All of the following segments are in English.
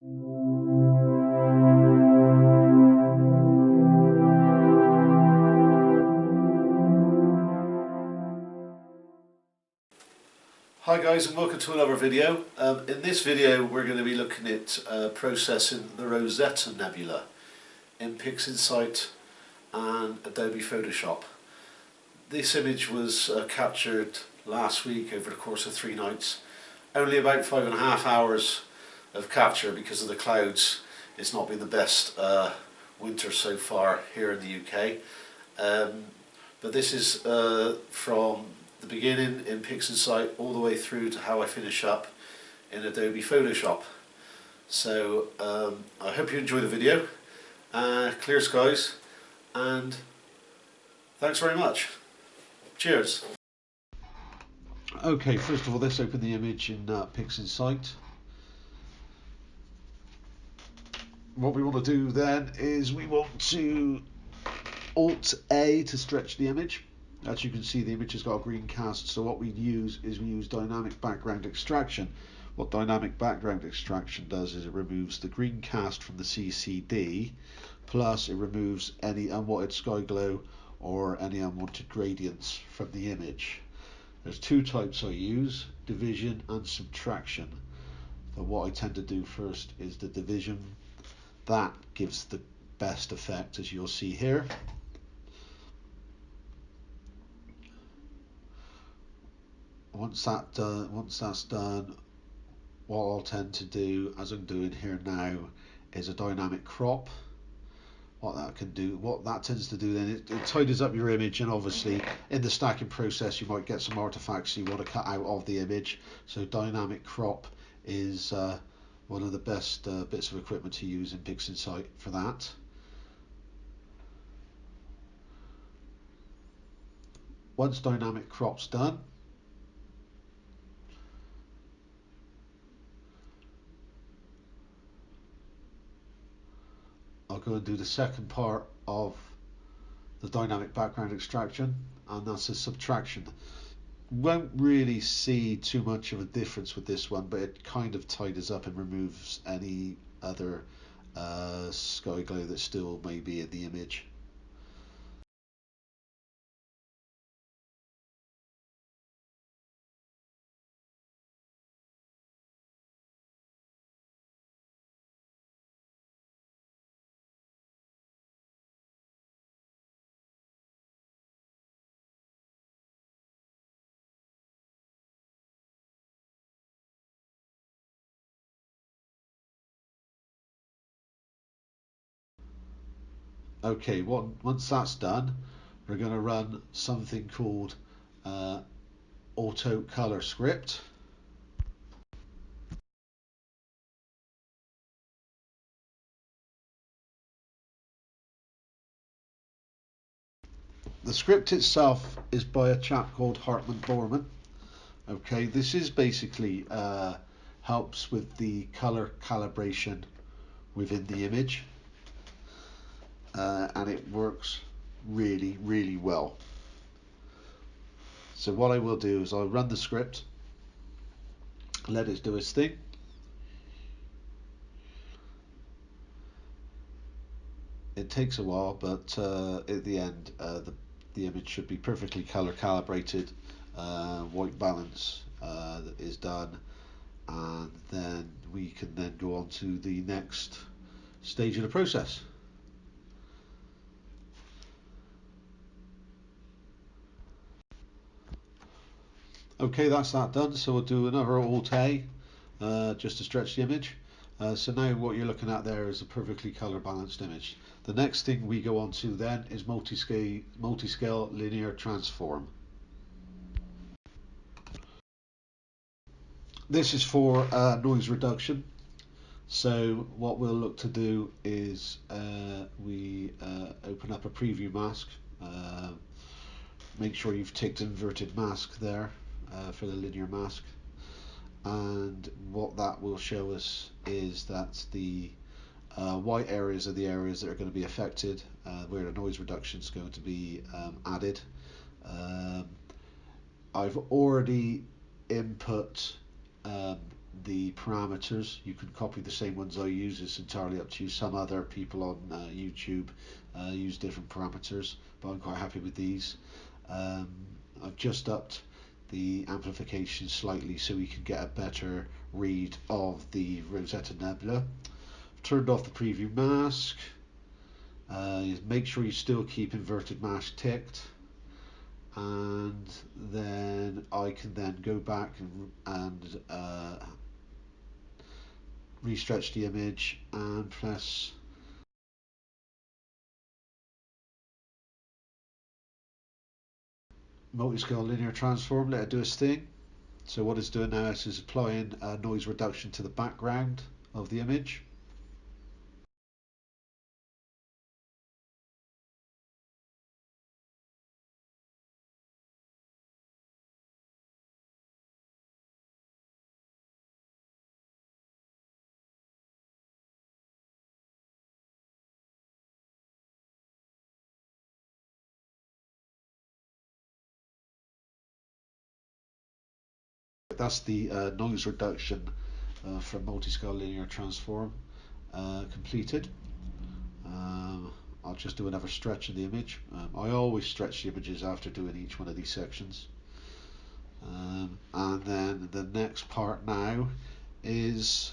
Hi guys, and welcome to another video. In this video we're going to be looking at processing the Rosette Nebula in Pixinsight and Adobe Photoshop. This image was captured last week over the course of 3 nights. Only about 5.5 hours of capture because of the clouds. It's not been the best winter so far here in the UK. But this is from the beginning in Pixinsight all the way through to how I finish up in Adobe Photoshop. So I hope you enjoy the video. Clear skies, and thanks very much. Cheers. Okay, first of all, let's open the image in Pixinsight. What we want to do then is we want to Alt A to stretch the image. As you can see, the image has got a green cast, so what we use dynamic background extraction. What dynamic background extraction does is it removes the green cast from the CCD, plus it removes any unwanted sky glow or any unwanted gradients from the image. There's 2 types I use, division and subtraction. So what I tend to do first is the division. That gives the best effect, as you'll see here. Once that's done, what I'll tend to do, as I'm doing here now, is a dynamic crop. What that tends to do then, it tidies up your image, and obviously in the stacking process you might get some artifacts you want to cut out of the image. So dynamic crop is one of the best bits of equipment to use in Pixinsight for that. Once dynamic crop's done, I'll go and do the second part of the dynamic background extraction, and that's a subtraction. Won't really see too much of a difference with this one, but it kind of tidies up and removes any other sky glow that still may be in the image. Okay, once that's done, we're going to run something called auto color script. The script itself is by a chap called Hartmut Bornemann. Okay, this is basically helps with the color calibration within the image, and it works really well. So what I will do is I'll run the script, let it do its thing. It takes a while, but at the end the image should be perfectly color calibrated. White balance is done, and then we can then go on to the next stage of the process. Okay, that's that done, so we'll do another Alt A just to stretch the image. So now what you're looking at there is a perfectly color balanced image. The next thing we go on to then is multi-scale linear transform. This is for noise reduction. So what we'll look to do is we open up a preview mask. Make sure you've ticked inverted mask there for the linear mask, and what that will show us is that the white areas are the areas that are going to be affected, where the noise reduction is going to be added. I've already input the parameters. You can copy the same ones I use, it's entirely up to you. Some other people on YouTube use different parameters, but I'm quite happy with these. I've just upped the amplification slightly so we can get a better read of the Rosette Nebula. Turned off the preview mask. Make sure you still keep inverted mask ticked, and then I can then go back and restretch the image and press multi-scale linear transform, let it do its thing. So what it's doing now is it's applying noise reduction to the background of the image. That's the noise reduction from multi-scale linear transform completed. I'll just do another stretch of the image. I always stretch the images after doing each one of these sections. And then the next part now is,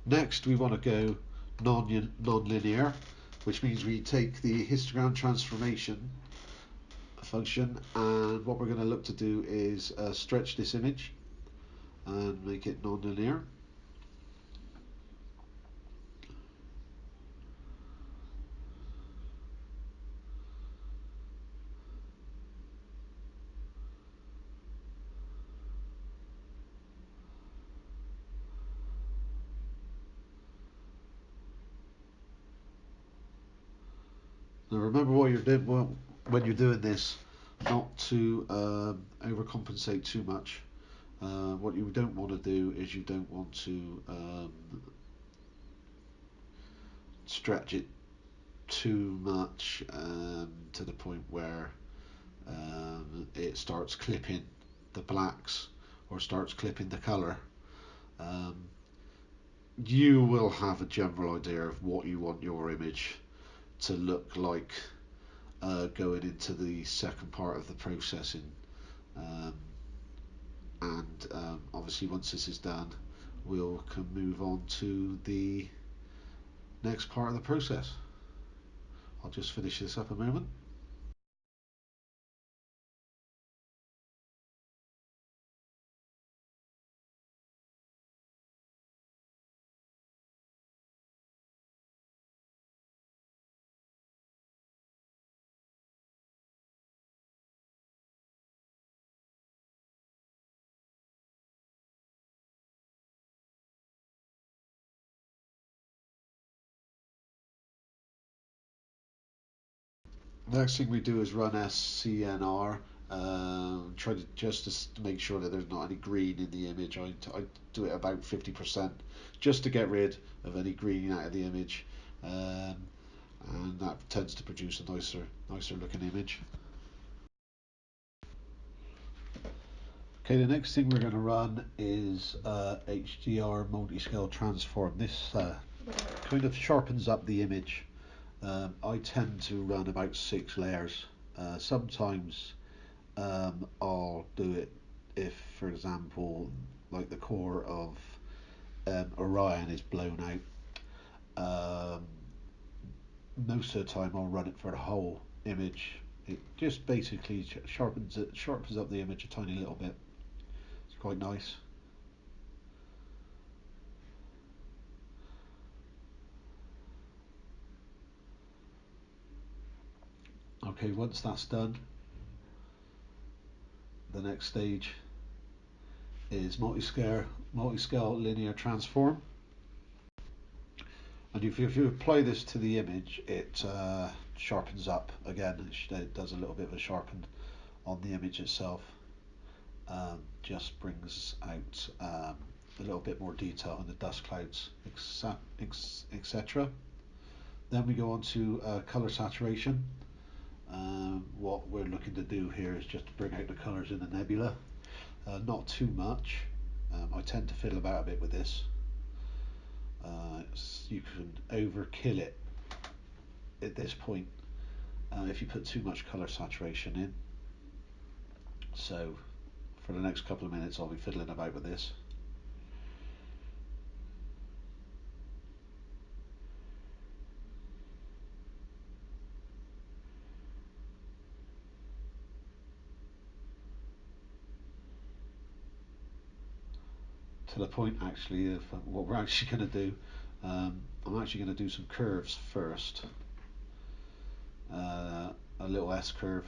next we want to go non-linear, which means we take the histogram transformation function, and what we're going to look to do is stretch this image and make it non-linear. Now remember what you're doing when you're doing this, not to overcompensate too much. What you don't want to do is you don't want to stretch it too much to the point where it starts clipping the blacks or starts clipping the colour. You will have a general idea of what you want your image to look like going into the second part of the processing, and obviously once this is done we can move on to the next part of the process. I'll just finish this up a moment. Next thing we do is run SCNR, try to just to make sure that there's not any green in the image. I do it about 50% just to get rid of any green out of the image, and that tends to produce a nicer looking image. Okay, the next thing we're going to run is HDR multi-scale transform. This kind of sharpens up the image. I tend to run about 6 layers. Sometimes I'll do it if, for example, like the core of Orion is blown out. Most of the time I'll run it for the whole image. It just basically sharpens up the image a tiny little bit. It's quite nice. Okay, once that's done, the next stage is multi-scale linear transform. And if you apply this to the image, it sharpens up again. It does a little bit of a sharpen on the image itself. Just brings out a little bit more detail in the dust clouds, etc. Then we go on to color saturation. What we're looking to do here is just to bring out the colors in the nebula, not too much. I tend to fiddle about a bit with this. You can overkill it at this point if you put too much colour saturation in. So for the next couple of minutes I'll be fiddling about with this. To the point actually of what we're actually going to do. I'm actually going to do some curves first. A little S curve.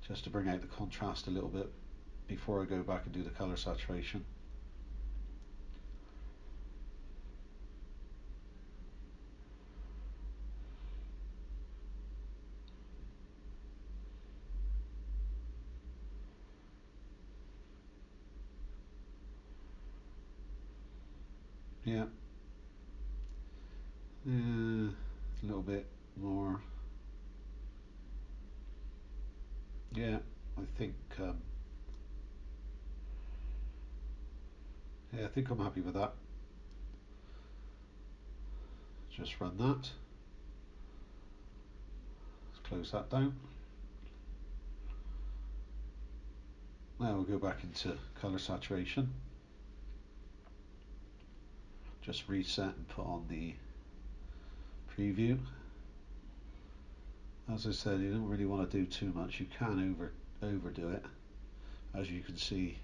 Just to bring out the contrast a little bit before I go back and do the colour saturation. Yeah. A little bit more. Yeah, I think yeah, I think I'm happy with that. Just run that. Let's close that down. Now we'll go back into colour saturation. Just reset and put on the preview. As I said, you don't really want to do too much. You can overdo it, as you can see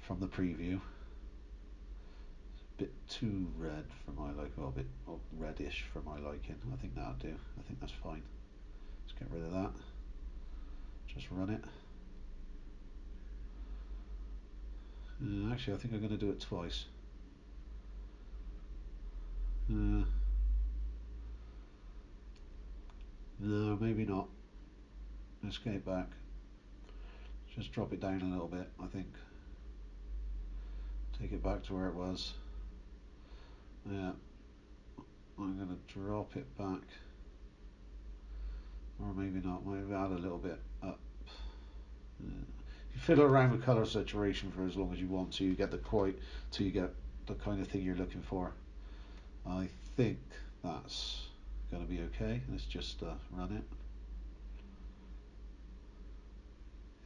from the preview. It's a bit too red for my liking, or a bit reddish for my liking. I think that'll do. I think that's fine. Let's get rid of that. Just run it. Actually, I think I'm going to do it twice. No, maybe not. Let's get back. Just drop it down a little bit, I think. Take it back to where it was. Yeah. I'm going to drop it back. Or maybe not. Maybe add a little bit up. You fiddle around with colour saturation for as long as you want to. You get till you get the kind of thing you're looking for. I think that's going to be okay. Let's just run it.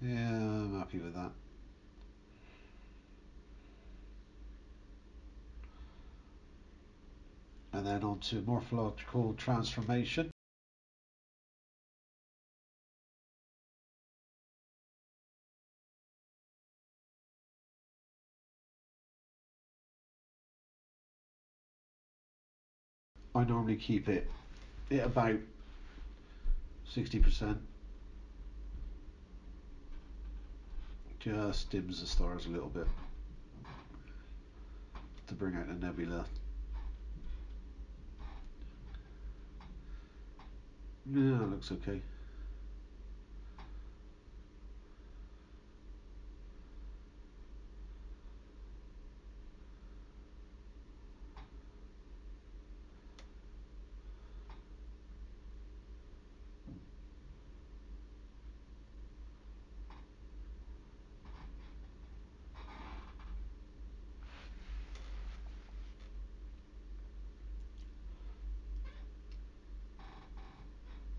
Yeah, I'm happy with that. And then on to morphological transformation. I normally keep it at about 60%. Just dims the stars a little bit to bring out the nebula. Yeah, it looks okay.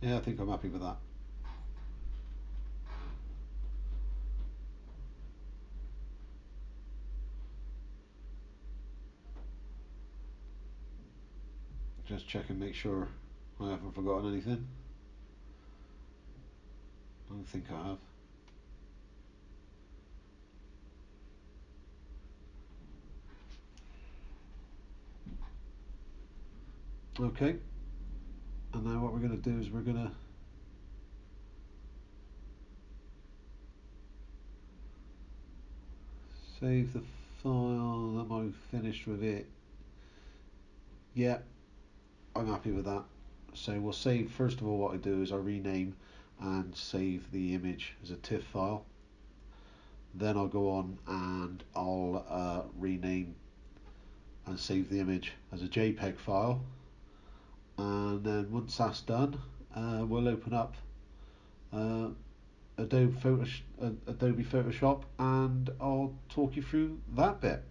Yeah, I think I'm happy with that. Just check and make sure I haven't forgotten anything. I don't think I have. Okay, and now what we're going to do is we're going to save the file. Am I finished with it? Yeah, I'm happy with that. So we'll save, first of all what I do is I rename and save the image as a TIFF file. Then I'll go on and I'll rename and save the image as a JPEG file. And then once that's done, we'll open up uh, Adobe Photoshop, and I'll talk you through that bit.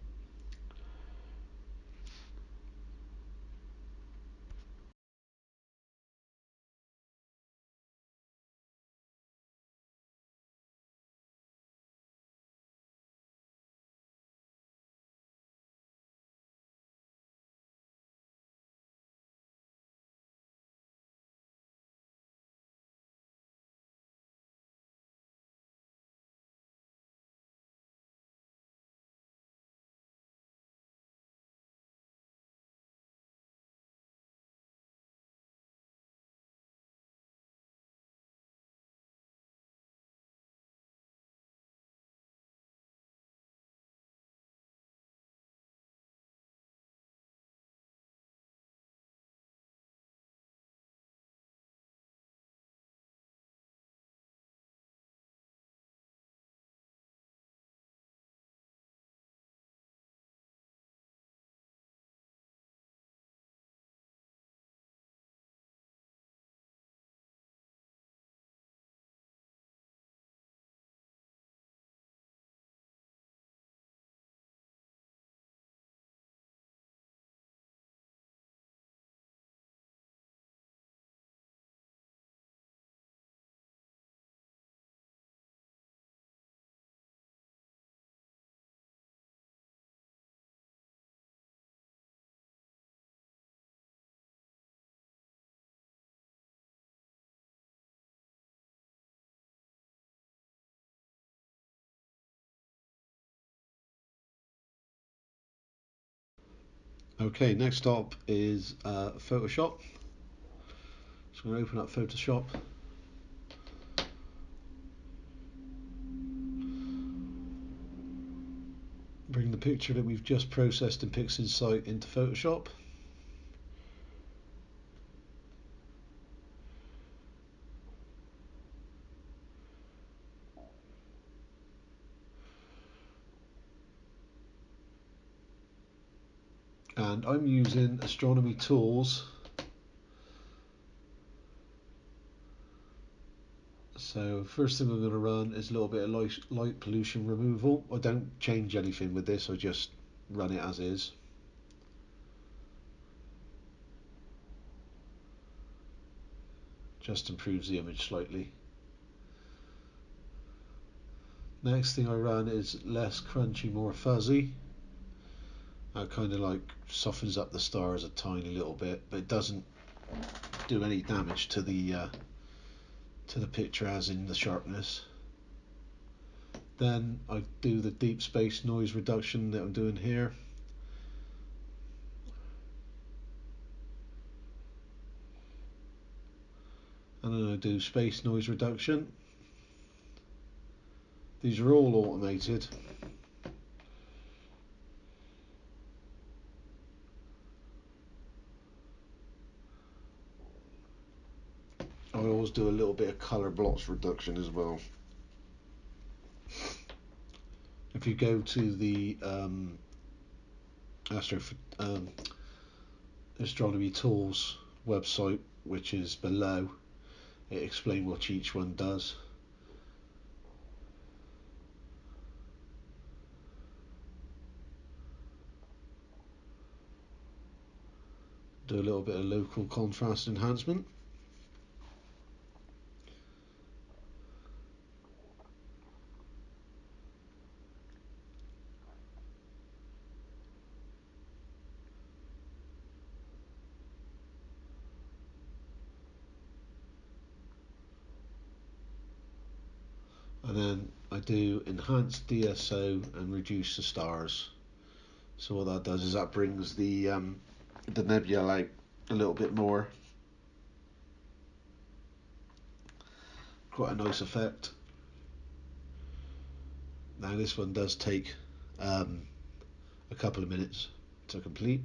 Okay, next up is Photoshop. So I'm going to open up Photoshop. Bring the picture that we've just processed in Pixinsight into Photoshop. And I'm using Astronomy tools. So first thing I'm going to run is a little bit of light pollution removal. I don't change anything with this, I just run it as is. Just improves the image slightly. Next thing I run is less crunchy, more fuzzy. That kind of like softens up the stars a tiny little bit, but it doesn't do any damage to the picture as in the sharpness. Then I do the deep space noise reduction that I'm doing here. And then I do space noise reduction. These are all automated. I always do a little bit of color blotch reduction as well. If you go to the Astronomy tools website, which is below, it explains what each one does. Do a little bit of local contrast enhancement. And then I do enhance DSO and reduce the stars. So what that does is that brings the nebula out a little bit more. Quite a nice effect. Now this one does take a couple of minutes to complete.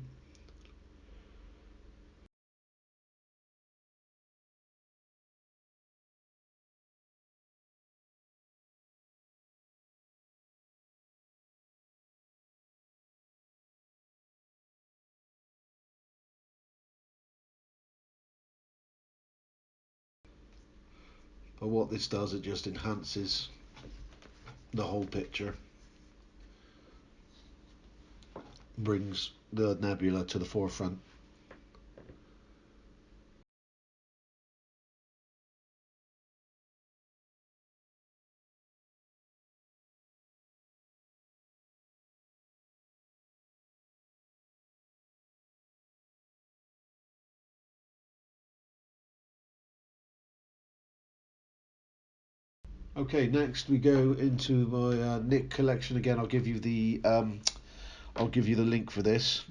But what this does, it just enhances the whole picture, brings the nebula to the forefront. Okay, next we go into my Nik collection again. I'll give you the link for this.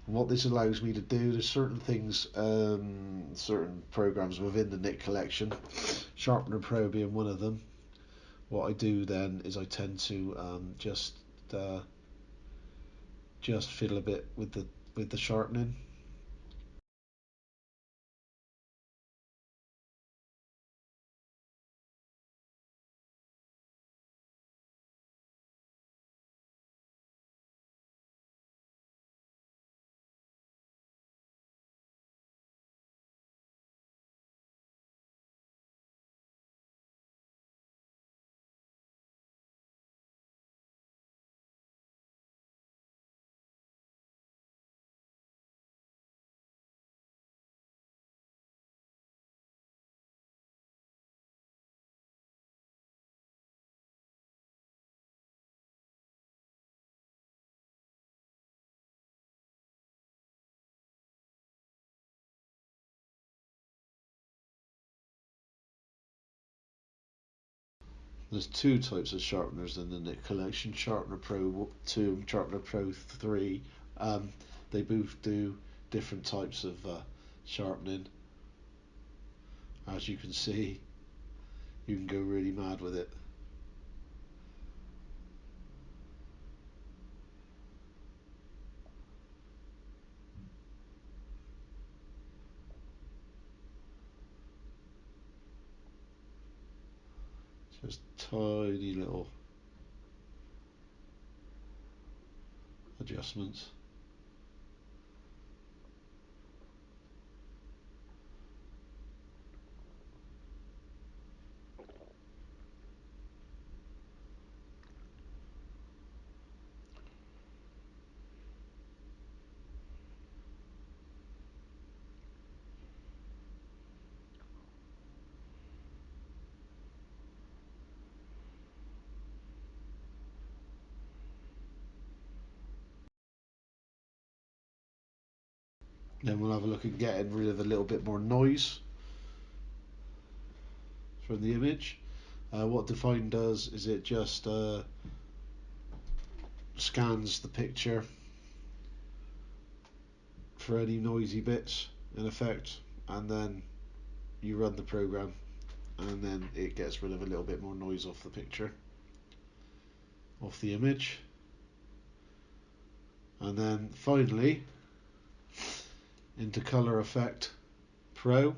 And what this allows me to do, there's certain things, certain programs within the Nik collection, Sharpener Pro being one of them. What I do then is I tend to just fiddle a bit with the sharpening. There's two types of sharpeners in the Nik collection, Sharpener Pro 2 and Sharpener Pro 3. They both do different types of sharpening. As you can see, you can go really mad with it. Just tiny little adjustments. Then we'll have a look at getting rid of a little bit more noise from the image. What Define does is it just scans the picture for any noisy bits in effect, and then you run the program and then it gets rid of a little bit more noise off the picture, off the image. And then finally into Color Effect Pro.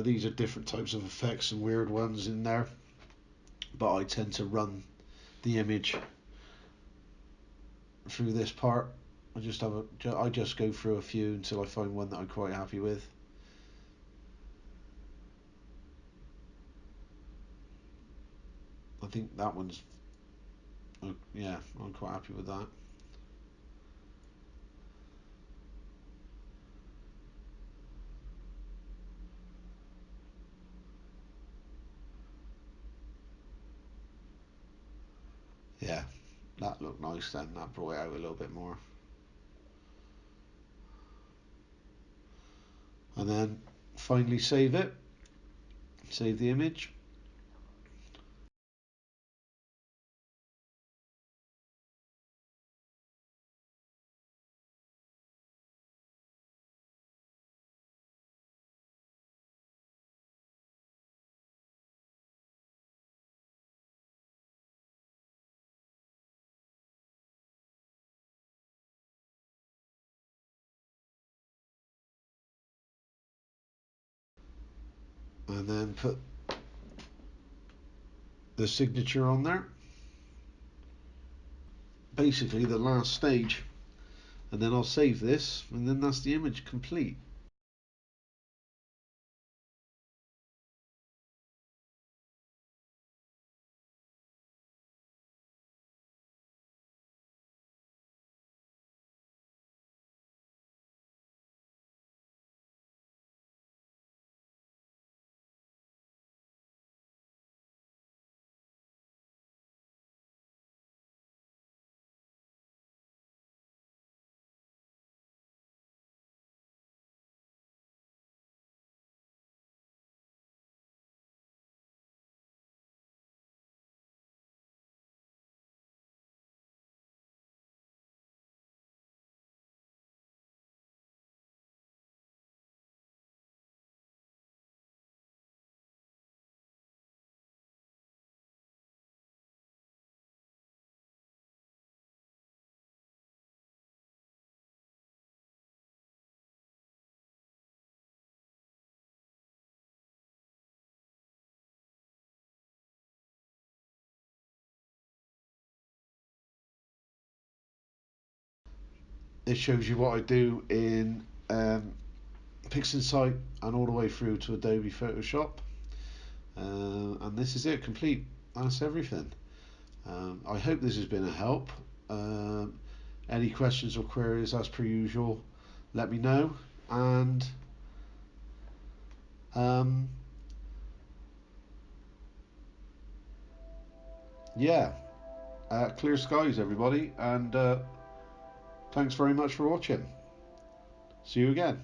These are different types of effects and weird ones in there, but I tend to run the image through this part. I just go through a few until I find one that I'm quite happy with. I think that one's, yeah, I'm quite happy with that. Yeah, that looked nice then, that brought it out a little bit more. And then finally save it, save the image. And then put the signature on there. Basically the last stage. And then I'll save this, and then that's the image complete. it shows you what I do in Pixinsight and all the way through to Adobe Photoshop. And this is it, complete. That's everything. I hope this has been a help. Any questions or queries, as per usual, let me know. And yeah, clear skies, everybody. And thanks very much for watching. See you again.